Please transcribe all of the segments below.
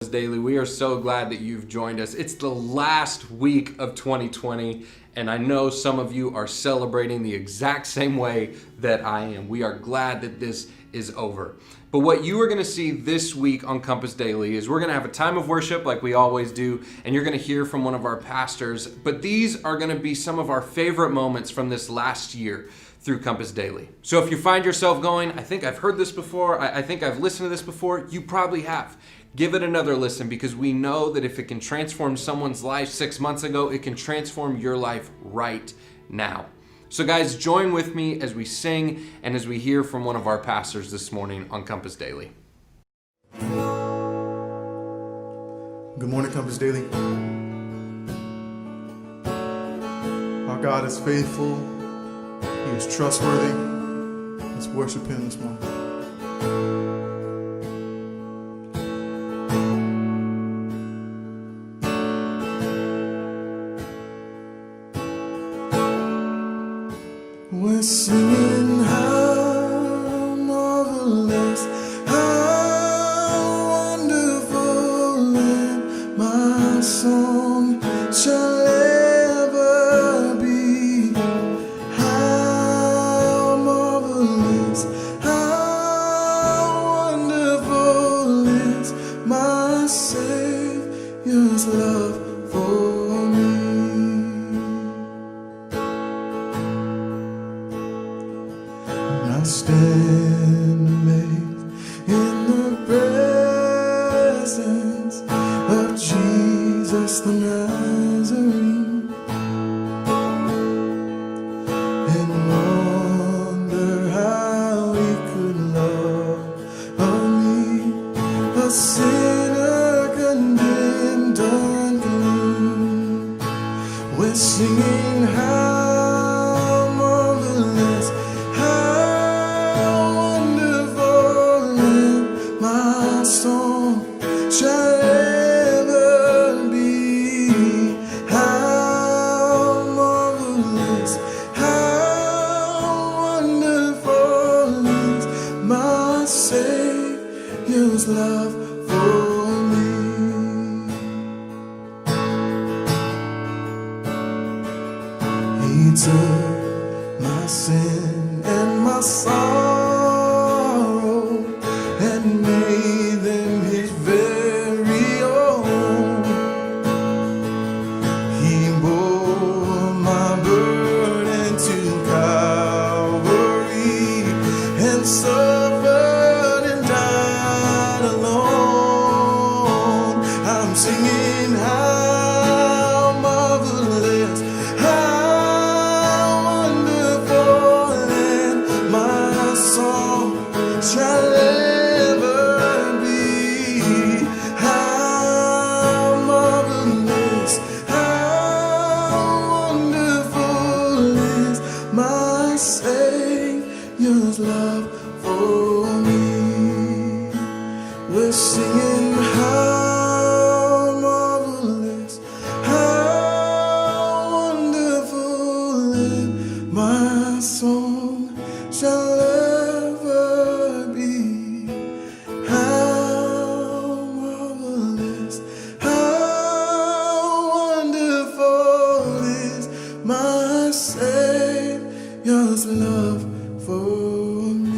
Daily. We are so glad that you've joined us. It's the last week of 2020, and I know some of you are celebrating the exact same way that I am. We are glad that this is over. But what you are going to see this week on Compass Daily is we're going to have a time of worship like we always do, and you're going to hear from one of our pastors. But these are going to be some of our favorite moments from this last year through Compass Daily. So if you find yourself going, I think I've heard this before, I think I've listened to this before, you probably have. Give it another listen, because we know that if it can transform someone's life 6 months ago, it can transform your life right now. So guys, join with me as we sing and as we hear from one of our pastors this morning on Compass Daily. Good morning, Compass Daily. Our God is faithful. He is trustworthy. Let's worship Him this morning. We're singing how marvelous, how wonderful, and my song shall ever be. How marvelous, how wonderful is my Savior's love for me. I stand amazed in the presence of Jesus the Nazarene, and wonder how He could love me, a sinner condemned unclean. We're singing how marvelous, my song shall ever be. How marvelous, how wonderful is my Savior's love for me. He took my sin and my sorrow and made them His very own. He bore my burden to Calvary and suffered and died alone. I'm singing how marvelous, how wonderful, and my song shall ever be. How marvelous, how wonderful is my Savior's love for me. We're singing how marvelous, how wonderful, and my song shall ever be. How marvelous, how wonderful is my Savior's love for me.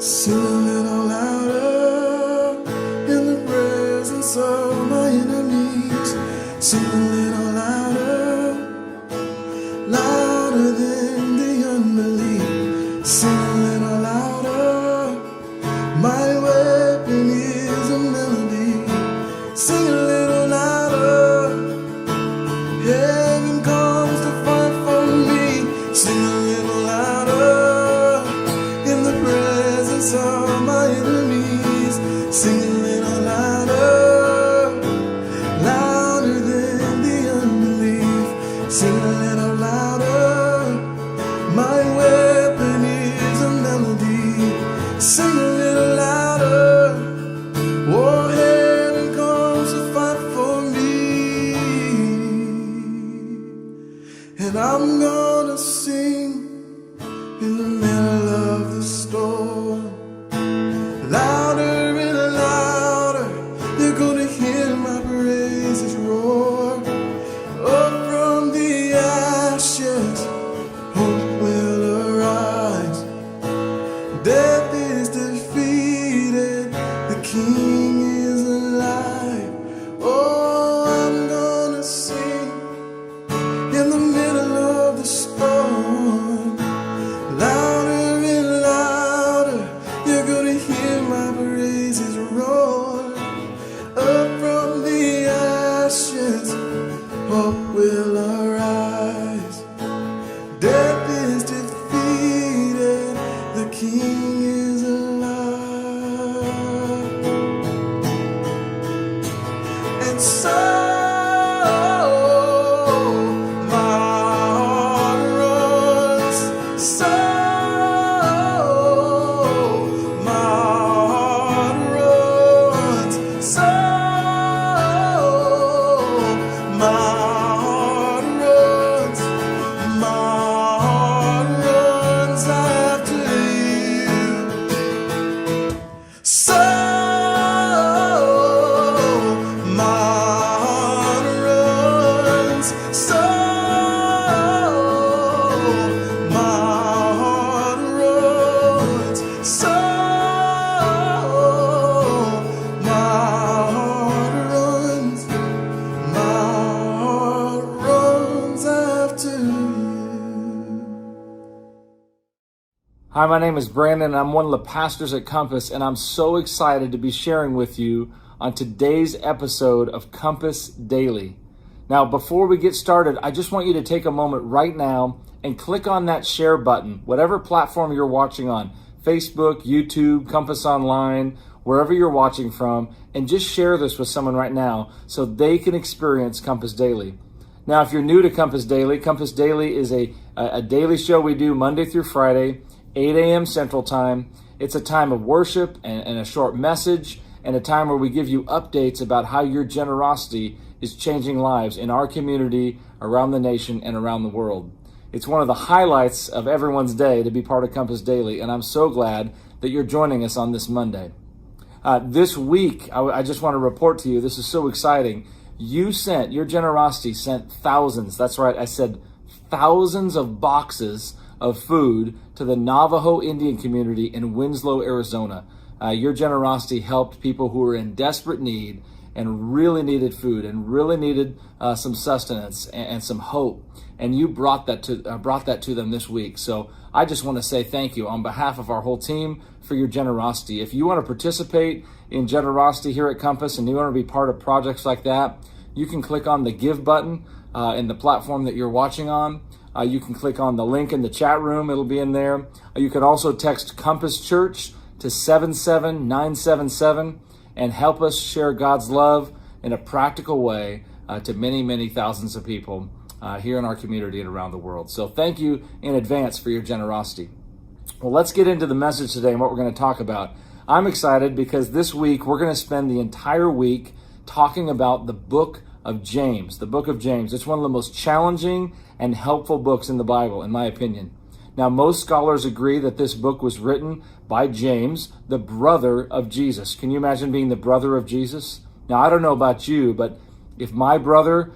Sing a little louder in the presence of my enemies. Sing a little louder, louder than the unbelief. Sing a little louder, my weapon is a melody. Sing a little louder, heaven comes to fight for me. Sing a little louder in the presence of my enemies. Sing a little louder, louder than the So my heart runs. So my heart runs. So my heart runs. My heart runs after you. So my heart runs. So my heart runs. So my heart runs. My heart runs after you. Hi, my name is Brandon, and I'm one of the pastors at Compass, and I'm so excited to be sharing with you on today's episode of Compass Daily. Now, before we get started, I just want you to take a moment right now and click on that share button, whatever platform you're watching on, Facebook, YouTube, Compass Online, wherever you're watching from, and just share this with someone right now so they can experience Compass Daily. Now, if you're new to Compass Daily is a daily show we do Monday through Friday, 8 a.m. Central Time. It's a time of worship and a short message, and a time where we give you updates about how your generosity is changing lives in our community, around the nation, and around the world. It's one of the highlights of everyone's day to be part of Compass Daily, and I'm so glad that you're joining us on this Monday. This week, I just want to report to you, this is so exciting. Your generosity sent thousands, that's right, I said thousands of boxes of food to the Navajo Indian community in Winslow, Arizona. Your generosity helped people who were in desperate need and really needed food and really needed some sustenance and some hope. And you brought that to them this week. So I just want to say thank you on behalf of our whole team for your generosity. If you want to participate in generosity here at Compass and you want to be part of projects like that, you can click on the Give button in the platform that you're watching on. You can click on the link in the chat room. It'll be in there. You can also text Compass Church to 77977 and help us share God's love in a practical way to many, many thousands of people here in our community and around the world. So thank you in advance for your generosity. Well, let's get into the message today and what we're going to talk about. I'm excited because this week we're going to spend the entire week talking about the book of James. The book of James. It's one of the most challenging and helpful books in the Bible, in my opinion. Now, most scholars agree that this book was written by James, the brother of Jesus. Can you imagine being the brother of Jesus? Now, I don't know about you, but if my brother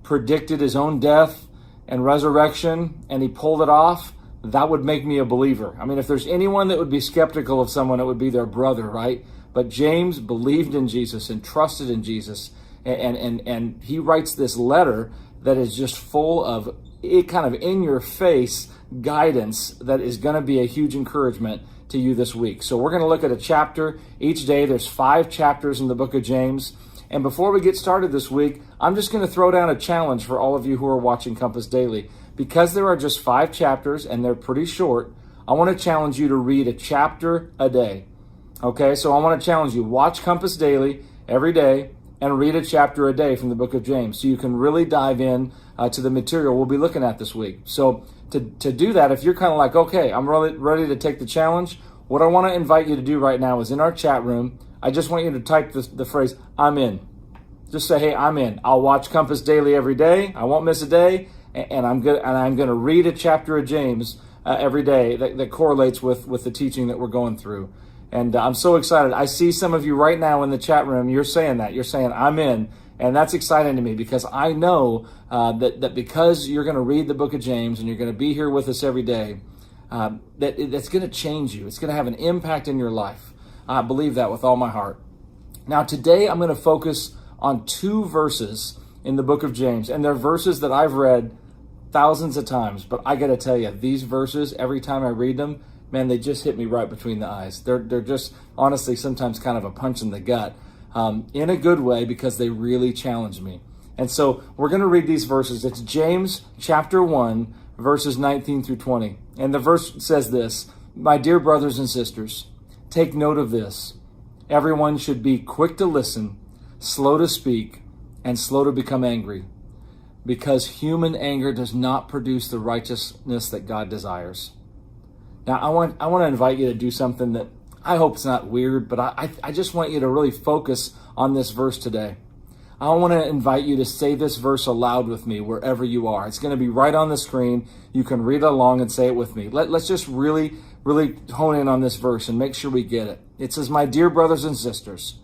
predicted his own death and resurrection and he pulled it off, that would make me a believer. I mean, if there's anyone that would be skeptical of someone, it would be their brother, right? But James believed in Jesus and trusted in Jesus, and he writes this letter that is just full of it kind of in-your-face guidance that is going to be a huge encouragement to you this week. So we're going to look at a chapter each day. There's 5 chapters in the book of James. And before we get started this week, I'm just going to throw down a challenge for all of you who are watching Compass Daily. Because there are just 5 chapters and they're pretty short, I want to challenge you to read a chapter a day. Okay, so I want to challenge you. Watch Compass Daily every day and read a chapter a day from the book of James so you can really dive in to the material we'll be looking at this week. So to do that, if you're kind of like, okay, I'm really ready to take the challenge, what I want to invite you to do right now is in our chat room, I just want you to type the phrase, I'm in. Just say, hey, I'm in. I'll watch Compass Daily every day. I won't miss a day. And I'm going to read a chapter of James every day that correlates with the teaching that we're going through. And I'm so excited. I see some of you right now in the chat room. You're saying that. You're saying, I'm in. And that's exciting to me because I know that because you're going to read the book of James and you're going to be here with us every day, that's going to change you. It's going to have an impact in your life. I believe that with all my heart. Now, today I'm going to focus on 2 verses in the book of James. And they're verses that I've read thousands of times. But I got to tell you, these verses, every time I read them, man, they just hit me right between the eyes. They're just, honestly, sometimes kind of a punch in the gut. In a good way, because they really challenge me. And so we're going to read these verses. It's James chapter 1, verses 19 through 20. And the verse says this, my dear brothers and sisters, take note of this. Everyone should be quick to listen, slow to speak, and slow to become angry, because human anger does not produce the righteousness that God desires. Now, I want to invite you to do something that I hope it's not weird, but I just want you to really focus on this verse today. I want to invite you to say this verse aloud with me wherever you are. It's going to be right on the screen. You can read it along and say it with me. Let's just really hone in on this verse and make sure we get it. It says, "My dear brothers and sisters,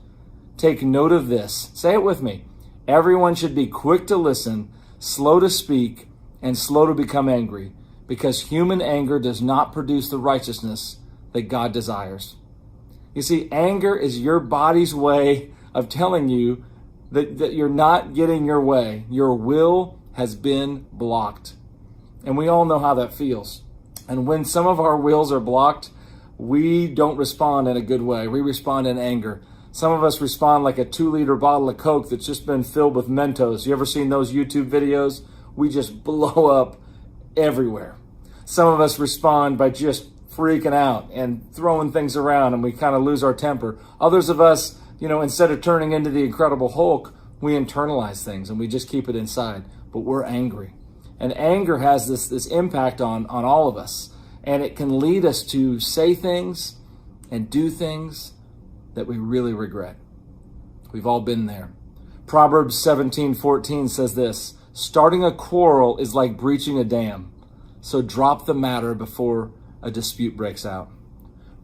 take note of this." Say it with me. "Everyone should be quick to listen, slow to speak, and slow to become angry, because human anger does not produce the righteousness that God desires." You see, anger is your body's way of telling you that you're not getting your way. Your will has been blocked. And we all know how that feels. And when some of our wills are blocked, we don't respond in a good way. We respond in anger. Some of us respond like a 2-liter bottle of Coke that's just been filled with Mentos. You ever seen those YouTube videos? We just blow up everywhere. Some of us respond by just freaking out and throwing things around, and we kind of lose our temper. Others of us, instead of turning into the Incredible Hulk, we internalize things and we just keep it inside, but we're angry. And anger has this impact on all of us, and it can lead us to say things and do things that we really regret. We've all been there. Proverbs 17:14 says this, "Starting a quarrel is like breaching a dam, so drop the matter before a dispute breaks out."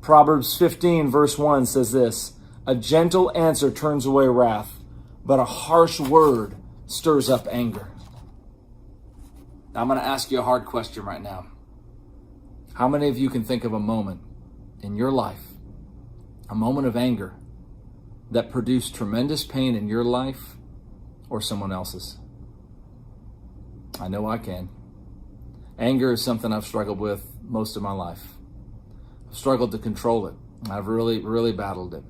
Proverbs 15 verse 1 says this, "A gentle answer turns away wrath, but a harsh word stirs up anger." Now, I'm going to ask you a hard question right now. How many of you can think of a moment in your life, a moment of anger, that produced tremendous pain in your life or someone else's? I know I can. Anger is something I've struggled with most of my life. I've struggled to control it. I've really battled it.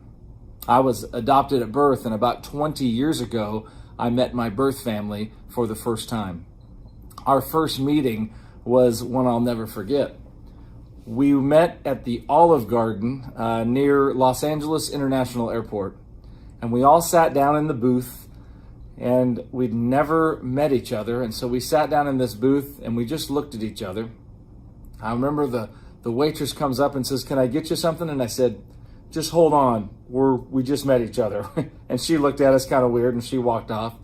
I was adopted at birth, and about 20 years ago, I met my birth family for the first time. Our first meeting was one I'll never forget. We met at the Olive Garden near Los Angeles International Airport, and we all sat down in the booth, and we'd never met each other, and so we sat down in this booth and we just looked at each other. I remember the waitress comes up and says, "Can I get you something?" And I said, "Just hold on, we just met each other." And she looked at us kind of weird and she walked off.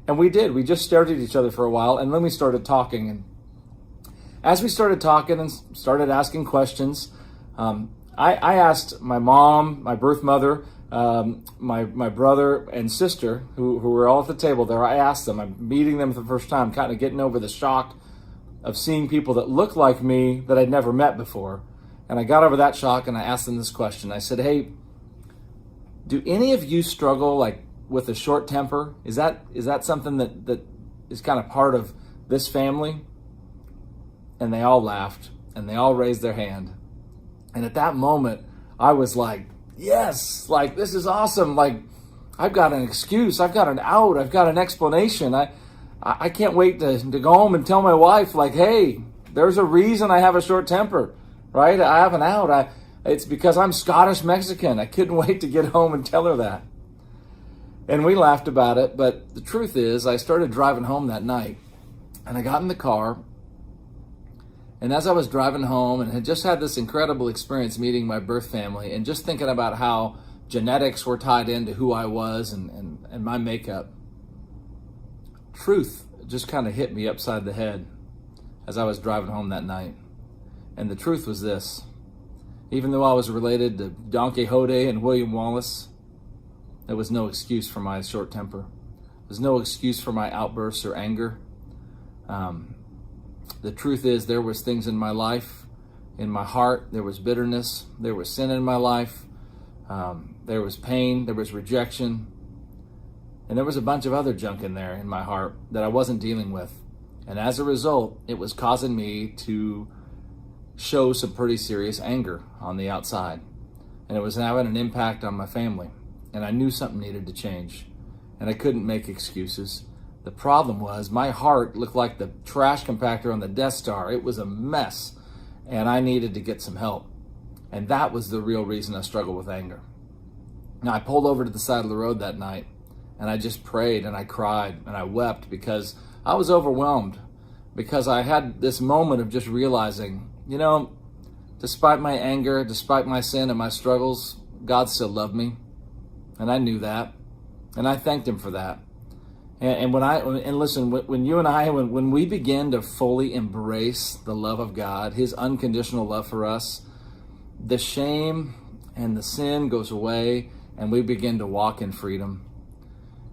And we just stared at each other for a while, and then we started talking. And as we started talking and started asking questions, I asked my mom, my birth mother, my brother and sister, who were all at the table there, I asked them, I'm meeting them for the first time, kind of getting over the shock of seeing people that look like me that I'd never met before. And I got over that shock and I asked them this question. I said, "Hey, do any of you struggle with a short temper? Is that something that is kind of part of this family?" And they all laughed and they all raised their hand. And at that moment, I was like, yes, this is awesome. I've got an excuse. I've got an out. I've got an explanation. I can't wait to go home and tell my wife, hey, there's a reason I have a short temper, right? I have an out. It's because I'm Scottish Mexican. I couldn't wait to get home and tell her that. And we laughed about it. But the truth is, I started driving home that night, and I got in the car. And as I was driving home and had just had this incredible experience meeting my birth family and just thinking about how genetics were tied into who I was and my makeup, truth just kind of hit me upside the head as I was driving home that night. And the truth was this: even though I was related to Don Quixote and William Wallace, there was no excuse for my short temper. There's no excuse for my outbursts or anger. The truth is, there was things in my life, in my heart, there was bitterness, there was sin in my life, there was pain, there was rejection, and there was a bunch of other junk in there in my heart that I wasn't dealing with. And as a result, it was causing me to show some pretty serious anger on the outside. And it was having an impact on my family. And I knew something needed to change. And I couldn't make excuses. The problem was my heart looked like the trash compactor on the Death Star. It was a mess. And I needed to get some help. And that was the real reason I struggled with anger. Now, I pulled over to the side of the road that night, And I just prayed and I cried and I wept because I was overwhelmed, because I had this moment of just realizing, despite my anger, despite my sin and my struggles, God still loved me. And I knew that. And I thanked him for that. And listen, when you and I, when we begin to fully embrace the love of God, his unconditional love for us, the shame and the sin goes away and we begin to walk in freedom.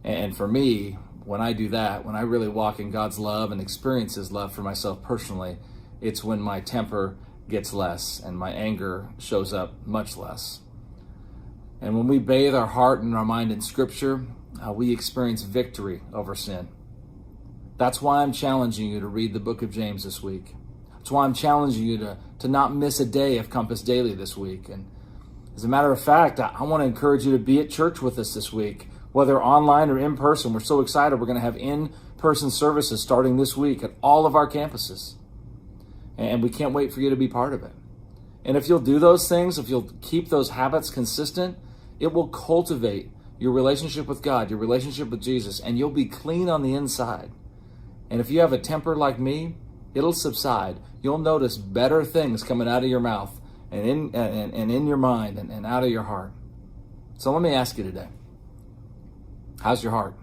And for me, when I do that, when I really walk in God's love and experience his love for myself personally, it's when my temper gets less and my anger shows up much less. And when we bathe our heart and our mind in Scripture, we experience victory over sin. That's why I'm challenging you to read the book of James this week. That's why I'm challenging you to not miss a day of Compass Daily this week. And as a matter of fact, I want to encourage you to be at church with us this week, whether online or in person. We're so excited. We're going to have in-person services starting this week at all of our campuses. And we can't wait for you to be part of it. And if you'll do those things, if you'll keep those habits consistent, it will cultivate your relationship with God, your relationship with Jesus, and you'll be clean on the inside. And if you have a temper like me, it'll subside. You'll notice better things coming out of your mouth and in your mind and out of your heart. So let me ask you today, how's your heart?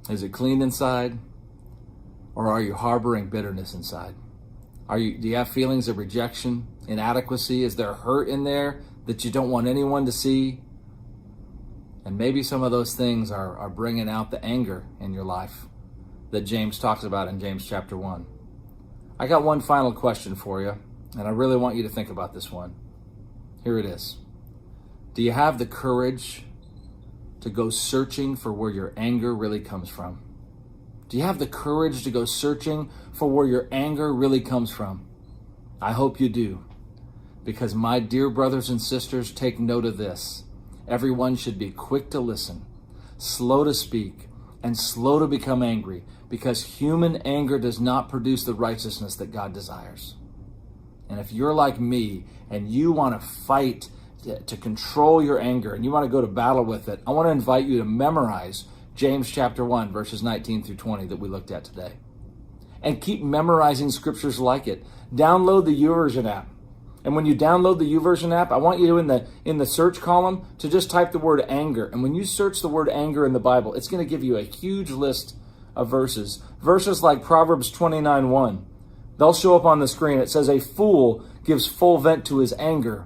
Is it clean inside? Or are you harboring bitterness inside? Do you have feelings of rejection, inadequacy? Is there hurt in there that you don't want anyone to see? And maybe some of those things are bringing out the anger in your life that James talks about in James chapter 1. I got one final question for you, and I really want you to think about this one. Here it is. Do you have the courage to go searching for where your anger really comes from? Do you have the courage to go searching for where your anger really comes from? I hope you do, because my dear brothers and sisters, take note of this. Everyone should be quick to listen, slow to speak, and slow to become angry, because human anger does not produce the righteousness that God desires. And if you're like me and you want to fight to control your anger and you want to go to battle with it, I want to invite you to memorize James chapter 1, verses 19 through 20 that we looked at today. And keep memorizing scriptures like it. Download the YouVersion app. And when you download the YouVersion app, I want you to, in the search column, to just type the word anger. And when you search the word anger in the Bible, it's going to give you a huge list of verses. Verses like Proverbs 29:1. They'll show up on the screen. It says, "A fool gives full vent to his anger,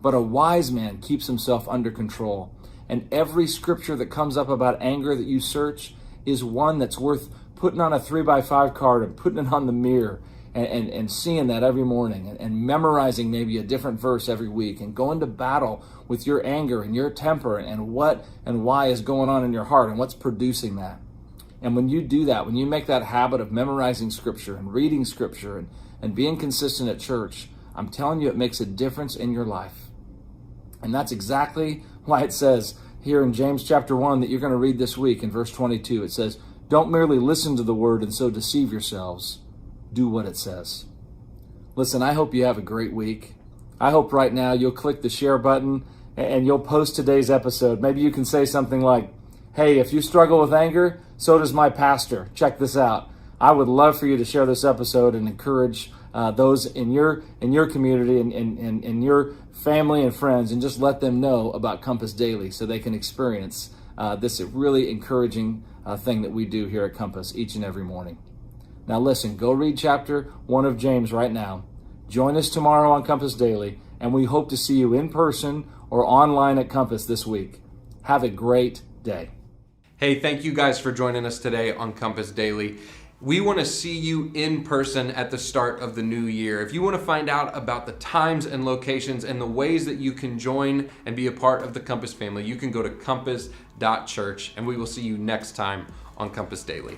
but a wise man keeps himself under control." And every scripture that comes up about anger that you search is one that's worth putting on a 3x5 card and putting it on the mirror and seeing that every morning and memorizing maybe a different verse every week and going to battle with your anger and your temper and what and why is going on in your heart and what's producing that. And when you do that, when you make that habit of memorizing scripture and reading scripture and being consistent at church, I'm telling you, it makes a difference in your life. And that's exactly why it says here in James chapter 1 that you're going to read this week in verse 22. It says, "Don't merely listen to the word and so deceive yourselves. Do what it says." Listen, I hope you have a great week. I hope right now you'll click the share button and you'll post today's episode. Maybe you can say something like, "Hey, if you struggle with anger, so does my pastor. Check this out." I would love for you to share this episode and encourage those in your community and in your family and friends, and just let them know about Compass Daily so they can experience this really encouraging thing that we do here at Compass each and every morning. Now listen, go read chapter 1 of James right now. Join us tomorrow on Compass Daily, and we hope to see you in person or online at Compass this week. Have a great day. Hey, thank you guys for joining us today on Compass Daily. We want to see you in person at the start of the new year. If you want to find out about the times and locations and the ways that you can join and be a part of the Compass family, you can go to compass.church, and we will see you next time on Compass Daily.